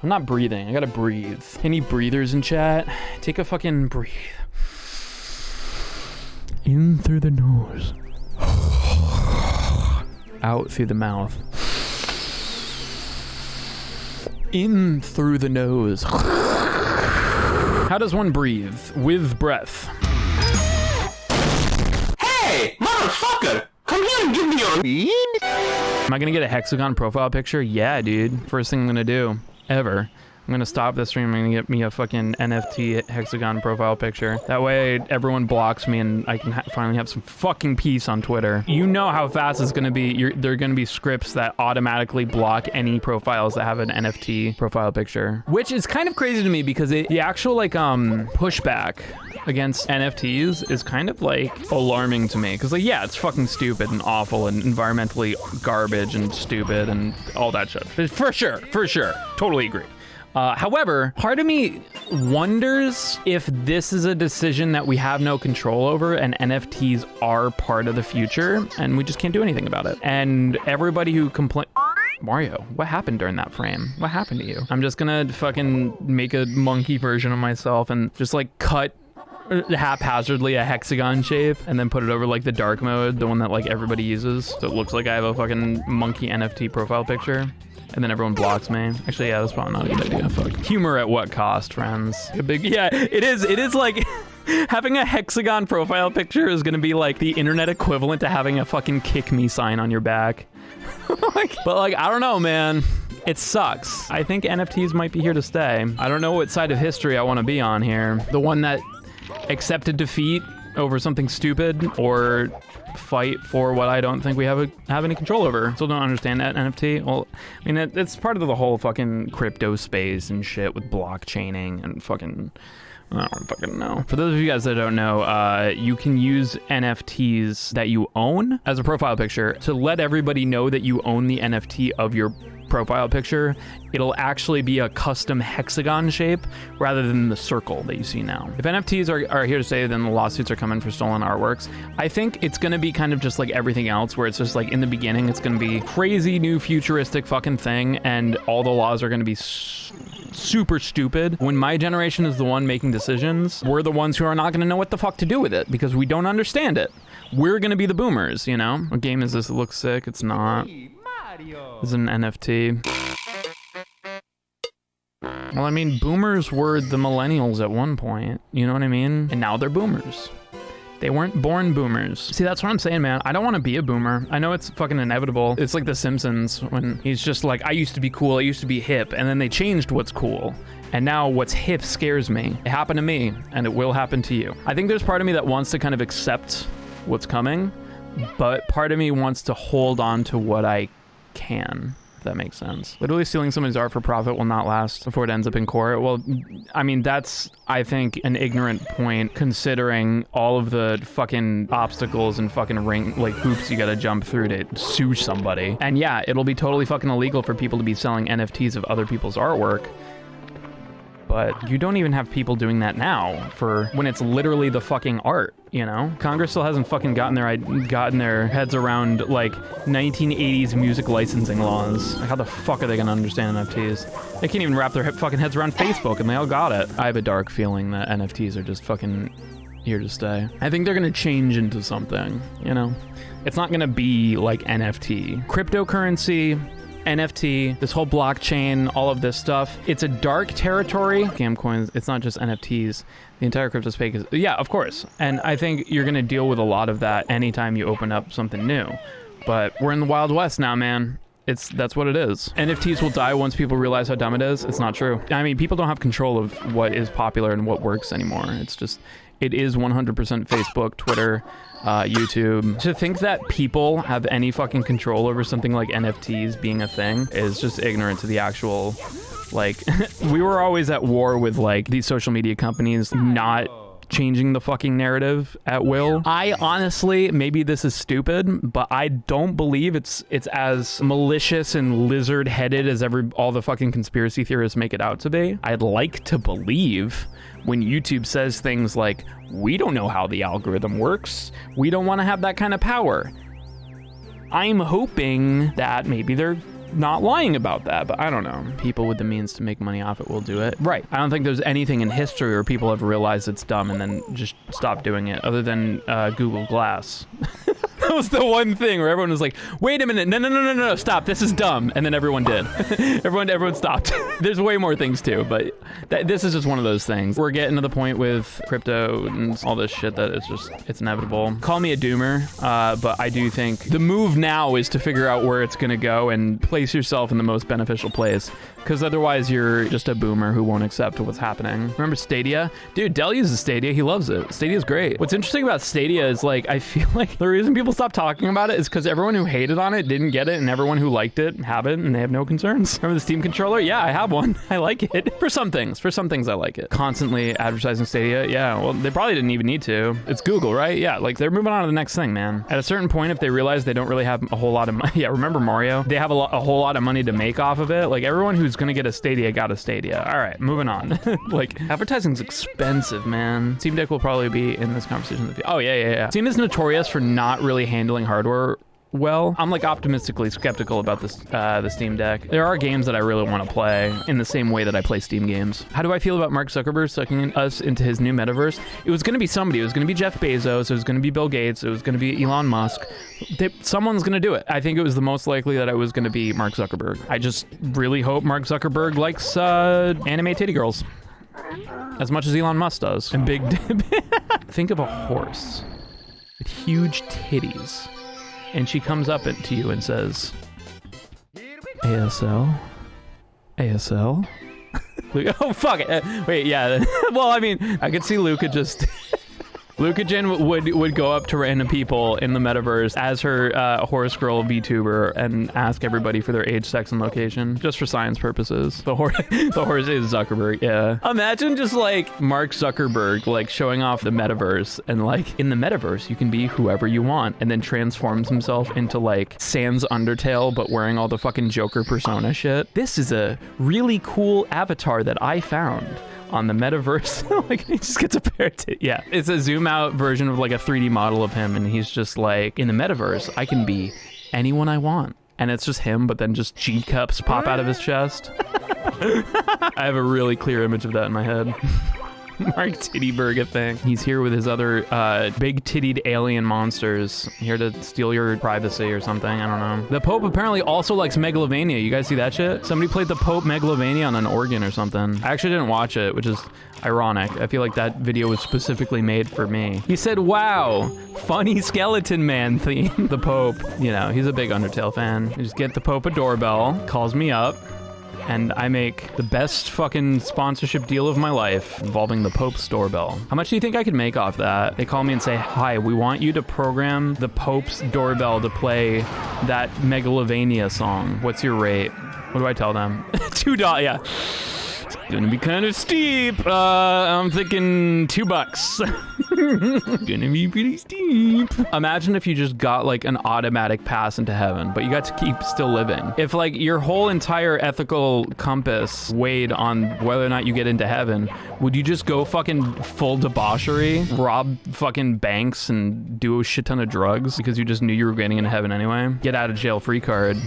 I'm not breathing. I gotta breathe. Any breathers in chat? Take a fucking breathe. In through the nose. Out through the mouth. In through the nose. How does one breathe? With breath. Hey, motherfucker! Come here and give me your... Am I gonna get a hexagon profile picture? Yeah, dude. First thing I'm gonna do, ever. I'm gonna stop the stream. I'm gonna get me a fucking NFT hexagon profile picture. That way everyone blocks me and I can finally have some fucking peace on Twitter. You know how fast it's gonna be. There are gonna be scripts that automatically block any profiles that have an NFT profile picture. Which is kind of crazy to me because the actual like pushback against NFTs is kind of like alarming to me. Cause like, yeah, it's fucking stupid and awful and environmentally garbage and stupid and all that shit. For sure, totally agree. However, part of me wonders if this is a decision that we have no control over and NFTs are part of the future and we just can't do anything about it. And everybody who Mario, what happened during that frame? What happened to you? I'm just gonna fucking make a monkey version of myself and just like cut haphazardly a hexagon shape and then put it over like the dark mode, the one that like everybody uses. So it looks like I have a fucking monkey NFT profile picture. And then everyone blocks me. Actually, yeah, that's probably not a good idea. Fuck. Humor at what cost, friends? Yeah, it is like having a hexagon profile picture is gonna be like the internet equivalent to having a fucking kick me sign on your back. But like, I don't know, man. It sucks. I think NFTs might be here to stay. I don't know what side of history I want to be on here. The one that accepted defeat over something stupid, or fight for what I don't think we have any control over. Still don't understand that NFT. Well, I mean, it's part of the whole fucking crypto space and shit with blockchaining and fucking... I don't fucking know. For those of you guys that don't know, you can use NFTs that you own as a profile picture to let everybody know that you own the NFT of your profile picture. It'll actually be a custom hexagon shape rather than the circle that you see now. If NFTs are here to stay, then the lawsuits are coming for stolen artworks. I think it's gonna be kind of just like everything else, where it's just like in the beginning, it's gonna be crazy new futuristic fucking thing, and all the laws are gonna be super stupid. When my generation is the one making decisions, we're the ones who are not gonna know what the fuck to do with it because we don't understand it. We're gonna be the boomers, you know? What game is this? It looks sick. It's not. It's an NFT. Well, I mean, boomers were the millennials at one point, you know what I mean? And now they're boomers. They weren't born boomers. See, that's what I'm saying, man. I don't want to be a boomer. I know it's fucking inevitable. It's like The Simpsons when he's just like, I used to be cool, I used to be hip, and then they changed what's cool. And now what's hip scares me. It happened to me, and it will happen to you. I think there's part of me that wants to kind of accept what's coming, but part of me wants to hold on to what I can, if that makes sense. Literally stealing somebody's art for profit will not last before it ends up in court. Well, I mean, that's, I think, an ignorant point considering all of the fucking obstacles and fucking hoops you gotta jump through to sue somebody. And yeah, it'll be totally fucking illegal for people to be selling NFTs of other people's artwork. But you don't even have people doing that now for when it's literally the fucking art, you know? Congress still hasn't fucking gotten their heads around like 1980s music licensing laws. Like, how the fuck are they gonna understand NFTs? They can't even wrap their fucking heads around Facebook and they all got it. I have a dark feeling that NFTs are just fucking here to stay. I think they're gonna change into something, you know? It's not gonna be like NFT. Cryptocurrency, NFT, this whole blockchain, all of this stuff, it's a dark territory. Scam coins, it's not just NFTs. The entire crypto space is, yeah, of course. And I think you're gonna deal with a lot of that anytime you open up something new. But we're in the Wild West now, man. That's what it is. NFTs will die once people realize how dumb it is. It's not true. I mean, people don't have control of what is popular and what works anymore. It's just, it is 100% Facebook, Twitter, YouTube. To think that people have any fucking control over something like NFTs being a thing is just ignorant to the actual, like, we were always at war with like these social media companies not changing the fucking narrative at will. I honestly, maybe this is stupid, but I don't believe it's as malicious and lizard-headed as all the fucking conspiracy theorists make it out to be. I'd like to believe when YouTube says things like, we don't know how the algorithm works, we don't want to have that kind of power. I'm hoping that maybe they're not lying about that, but I don't know. People with the means to make money off it will do it. Right. I don't think there's anything in history where people have realized it's dumb and then just stopped doing it, other than Google Glass. That was the one thing where everyone was like, wait a minute, no, stop, this is dumb. And then everyone did. everyone stopped. There's way more things too, but this is just one of those things. We're getting to the point with crypto and all this shit that it's inevitable. Call me a doomer, but I do think the move now is to figure out where it's gonna go and place yourself in the most beneficial place. Because otherwise you're just a boomer who won't accept what's happening. Remember Stadia? Dude, Dell uses Stadia. He loves it. Stadia's great. What's interesting about Stadia is like, I feel like the reason people stopped talking about it is because everyone who hated on it didn't get it, and everyone who liked it have it, and they have no concerns. Remember the Steam controller? Yeah, I have one. I like it. For some things I like it. Constantly advertising Stadia? Yeah, well, they probably didn't even need to. It's Google, right? Yeah, like they're moving on to the next thing, man. At a certain point, if they realize they don't really have a whole lot of money, yeah, remember Mario? They have a whole lot of money to make off of it. Like everyone who's gonna get a Stadia got a Stadia. All right, moving on. Like advertising's expensive, man. Steam Deck will probably be in this conversation. Oh yeah. Steam is notorious for not really handling hardware well. I'm like optimistically skeptical about this, the Steam Deck. There are games that I really want to play in the same way that I play Steam games. How do I feel about Mark Zuckerberg sucking us into his new metaverse? It was going to be somebody. It was going to be Jeff Bezos. It was going to be Bill Gates. It was going to be Elon Musk. Someone's going to do it. I think it was the most likely that it was going to be Mark Zuckerberg. I just really hope Mark Zuckerberg likes anime titty girls as much as Elon Musk does. And big think of a horse with huge titties. And she comes up to you and says, ASL? ASL? Oh, fuck it. Wait, yeah. Well, I mean, I could see Luca just... Luca Jen would go up to random people in the metaverse as her horse girl VTuber and ask everybody for their age, sex, and location, just for science purposes. The horse is Zuckerberg, yeah. Imagine just like Mark Zuckerberg like showing off the metaverse, and like in the metaverse you can be whoever you want, and then transforms himself into like Sans Undertale but wearing all the fucking Joker persona shit. This is a really cool avatar that I found on the metaverse. Like he just gets a pair of titties. Yeah, it's a zoom out version of like a 3D model of him, and he's just like, in the metaverse I can be anyone I want, and it's just him, but then just G cups pop out of his chest. I have a really clear image of that in my head. Mark Tittyberg thing. He's here with his other big tittied alien monsters, here to steal your privacy or something. I don't know. The Pope apparently also likes Megalovania. You guys see that shit? Somebody played the Pope Megalovania on an organ or something. I actually didn't watch it, which is ironic. I feel like that video was specifically made for me. He said, wow, funny skeleton man theme. The Pope, you know, he's a big Undertale fan. You just get the Pope a doorbell, calls me up, and I make the best fucking sponsorship deal of my life involving the Pope's doorbell. How much do you think I could make off that? They call me and say, hi, we want you to program the Pope's doorbell to play that Megalovania song. What's your rate? What do I tell them? $2, yeah. It's gonna be kind of steep. I'm thinking $2. Gonna be pretty steep. Imagine if you just got like an automatic pass into heaven, but you got to keep still living. If like your whole entire ethical compass weighed on whether or not you get into heaven, would you just go fucking full debauchery, rob fucking banks and do a shit ton of drugs because you just knew you were getting into heaven anyway? Get out of jail free card.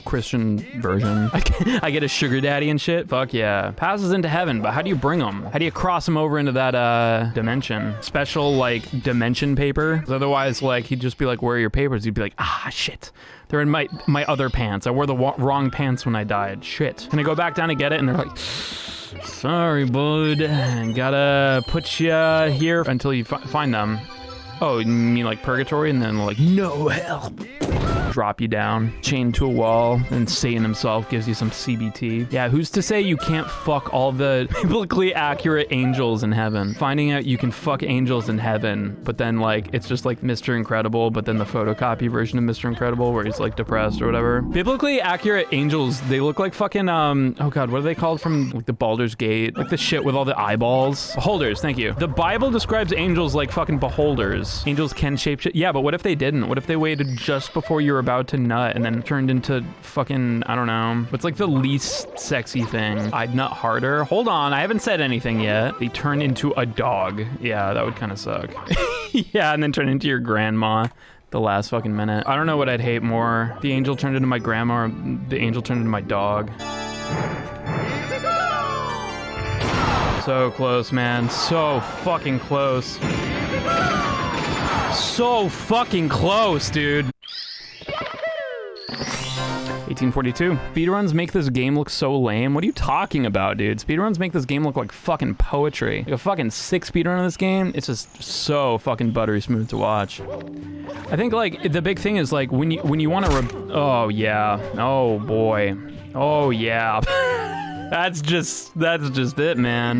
Christian version. I get a sugar daddy and shit. Fuck yeah. Passes into heaven, but how do you bring them? How do you cross them over into that dimension? Special like dimension paper? 'Cause otherwise, like he'd just be like, where are your papers? He'd be like, ah shit, they're in my other pants. I wore the wrong pants when I died. Shit. Can I go back down and get it? And they're like, sorry bud, gotta put you here until you find them. Oh, you mean like purgatory? And then like, no help. Drop you down, chained to a wall, and Satan himself gives you some CBT. Yeah, who's to say you can't fuck all the biblically accurate angels in heaven? Finding out you can fuck angels in heaven, but then like, it's just like Mr. Incredible, but then the photocopy version of Mr. Incredible where he's like depressed or whatever. Biblically accurate angels, they look like fucking, oh god, what are they called from like the Baldur's Gate? Like the shit with all the eyeballs. Beholders, thank you. The Bible describes angels like fucking beholders. Angels can shape shit. Yeah, but what if they didn't? What if they waited just before you were about to nut and then turned into fucking, I don't know. What's like the least sexy thing? I'd nut harder. Hold on, I haven't said anything yet. They turn into a dog. Yeah, that would kind of suck. Yeah, and then turn into your grandma. the last fucking minute. I don't know what I'd hate more. The angel turned into my grandma or the angel turned into my dog. So close, man. So fucking close. So fucking close, dude. 1842. Speedruns make this game look so lame. What are you talking about, dude? Speedruns make this game look like fucking poetry. Like a fucking sick speedrun of this game, it's just so fucking buttery smooth to watch. I think like the big thing is like when you want to oh yeah. Oh boy. Oh yeah. That's just it, man.